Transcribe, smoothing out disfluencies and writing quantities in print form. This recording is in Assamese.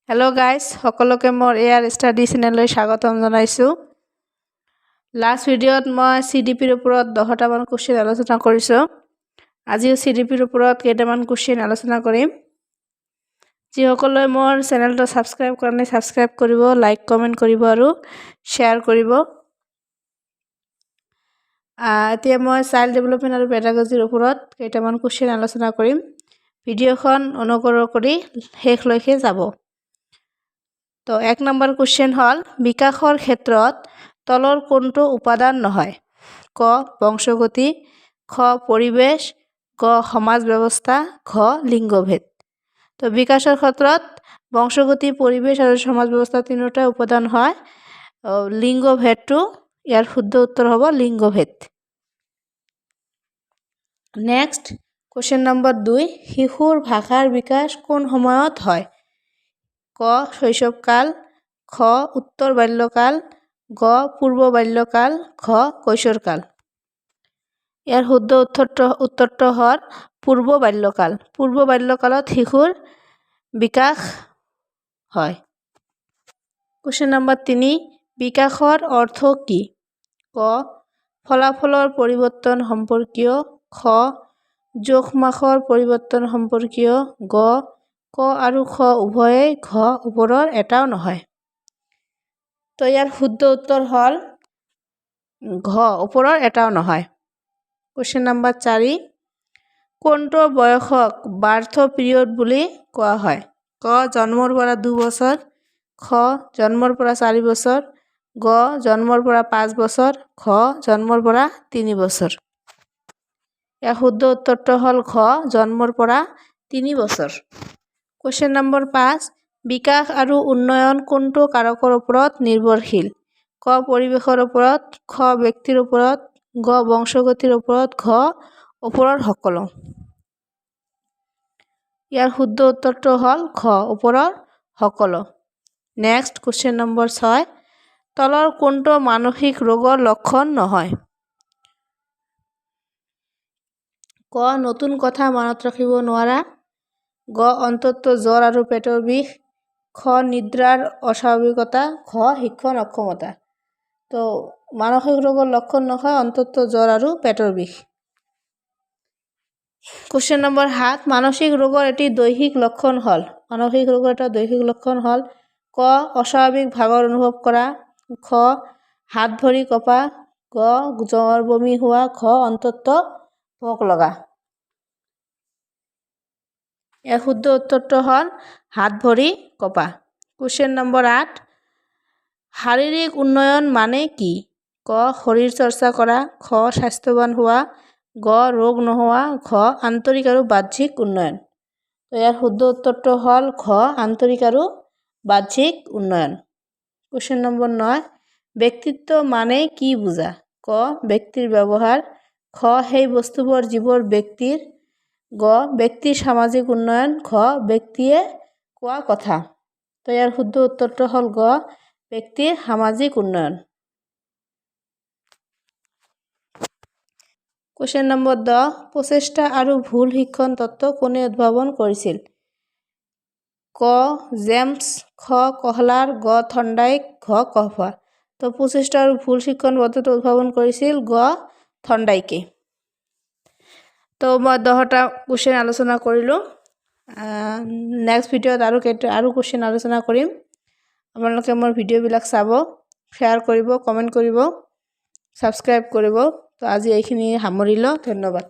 Hello guys, সকলোকে মোৰ এয়াৰ ষ্টাডি চেনেললৈ স্বাগতম জনাইছো। লাষ্ট ভিডিঅ'ত মই CDPৰ ওপৰত 10টা মান কোৱেশ্চন আলোচনা কৰিছো। আজিও CDPৰ ওপৰত কেইটামান কোৱেশ্চন আলোচনা কৰিম। যিসকলে মোৰ চেনেলটো সাবস্ক্ৰাইব কৰা নাই সাবস্ক্ৰাইব কৰিব, লাইক কমেন্ট কৰিব আৰু শ্বেয়াৰ কৰিব। এতিয়া মই চাইল্ড ডেভেলপমেন্ট আৰু পেডাগজিৰ ওপৰত কেইটামান কোৱেশ্চন আলোচনা কৰিম। ভিডিঅ'খন অনুগ্ৰহ কৰি শেষলৈকে যাব। তো 1 নম্বৰ কোৱেশ্চন হল বিকাশৰ ক্ষেত্ৰত তলৰ কোনটো উপাদান নহয়? ক বংশগতি, খ পৰিবেশ, গ সমাজ ব্যৱস্থা, ঘ লিংগভেদ। তো বিকাশৰ ক্ষেত্ৰত বংশগতি, পৰিবেশ আৰু সমাজ ব্যৱস্থা তিনিটা উপাদান হয়। লিংগভেদটো ইয়াৰ শুদ্ধ উত্তৰ হ'ব লিংগভেদ। নেক্সট কোৱেশ্চন নম্বৰ 2 শিশুৰ ভাষাৰ বিকাশ কোন সময়ত হয়? ক শৈশৱকাল, খ উত্তৰ বাল্যকাল, গ পূৰ্ব বাল্যকাল, ঘ কৈশোৰকাল। ইয়াৰ শুদ্ধ উত্তৰটো হ'ল পূৰ্ব বাল্যকাল। পূৰ্ব বাল্যকালত শিশুৰ বিকাশ হয়। কোৱেশ্চন নম্বৰ 3 বিকাশৰ অৰ্থ কি? ক ফলাফলৰ পৰিৱৰ্তন সম্পৰ্কীয়, খ জোখ-মাখৰ পৰিৱৰ্তন সম্পৰ্কীয়, গ ক আৰু খ উভয়ে, ঘ ওপৰৰ এটাও নহয়। তো ইয়াৰ শুদ্ধ উত্তৰ হ'ল ঘ ওপৰৰ এটাও নহয়। কোৱেশ্চন নম্বৰ 4 কোনটো বয়সক বাৰ্থ পিৰিয়ড বুলি কোৱা হয়? ক জন্মৰ পৰা 2 বছৰ, খ জন্মৰ পৰা 4 বছৰ, গ জন্মৰ পৰা 5 বছৰ, ঘ জন্মৰ পৰা 3 বছৰ। ইয়াৰ শুদ্ধ উত্তৰটো হ'ল ঘ জন্মৰ পৰা 3 বছৰ। কোৱেশ্চন নম্বৰ 5 বিকাশ আৰু উন্নয়ন কোনটো কাৰকৰ ওপৰত নিৰ্ভৰশীল? ক পৰিৱেশৰ ওপৰত, খ ব্যক্তিৰ ওপৰত, গ বংশগতিৰ ওপৰত, ঘ ওপৰৰ সকলো। ইয়াৰ শুদ্ধ উত্তৰটো হ'ল ঘ ওপৰৰ সকলো। নেক্সট কোৱেশ্চন নম্বৰ 6 তলৰ কোনটো মানসিক ৰোগৰ লক্ষণ নহয়? ক নতুন কথা মনত ৰাখিব নোৱাৰা, গ অন্তত জ্বৰ আৰু পেটৰ বিষ, খ নিদ্ৰাৰ অস্বাভাৱিকতা, ঘ শিক্ষণ অক্ষমতা। তো মানসিক ৰোগৰ লক্ষণ নহয় অন্তত জ্বৰ আৰু পেটৰ বিষ। কোৱেশ্চন নম্বৰ 7 মানসিক ৰোগৰ এটি দৈহিক লক্ষণ হল। মানসিক ৰোগৰ এটা দৈহিক লক্ষণ হল ক অস্বাভাৱিক ভাগৰ অনুভৱ কৰা, খ হাত ভৰি কঁপা, গ জ্বৰ বমি হোৱা, ঘ অন্তত ভোক লগা। ইয়াৰ শুদ্ধ উত্তৰটো হ'ল হাত ভৰি কঁপা। কোৱেশ্চন নম্বৰ 8 শাৰীৰিক উন্নয়ন মানে কি? ক শৰীৰ চৰ্চা কৰা, খ স্বাস্থ্যৱান হোৱা, গ ৰোগ নোহোৱা, ঘ আন্তৰিক আৰু বাহ্যিক উন্নয়ন। তো ইয়াৰ শুদ্ধ উত্তৰটো হ'ল ঘ আন্তৰিক আৰু বাহ্যিক উন্নয়ন। কোৱেশ্চন নম্বৰ 9 ব্যক্তিত্ব মানে কি বুজা? ক ব্যক্তিৰ ব্যৱহাৰ, খ সেই বস্তুবোৰ যিবোৰ ব্যক্তিৰ, গ ব্যক্তিৰ সামাজিক উন্নয়ন, ঘ ব্যক্তিয়ে কোৱা কথা। তো ইয়াৰ শুদ্ধ উত্তৰটো হ'ল গ ব্যক্তিৰ সামাজিক উন্নয়ন। কোৱেশ্চন নম্বৰ 10 প্ৰচেষ্টা আৰু ভুল শিক্ষণ তত্ত্ব কোনে উদ্ভাৱন কৰিছিল? ক জেমছ, খ কহলাৰ, গ থৰ্ণ্ডাইক, ঘ কহভা। তো প্ৰচেষ্টা আৰু ভুল শিক্ষণ পদ্ধতি উদ্ভাৱন কৰিছিল গ থৰ্ণ্ডাইকে। তো মই 10টা কোৱেশ্চন আলোচনা কৰিলোঁ। নেক্সট ভিডিঅ'ত আৰু কোৱেশ্চন আলোচনা কৰিম। আপোনালোকে মোৰ ভিডিঅ'বিলাক চাব, শ্বেয়াৰ কৰিব, কমেণ্ট কৰিব, ছাবস্ক্ৰাইব কৰিব। তো আজি এইখিনি সামৰিলোঁ। ধন্যবাদ।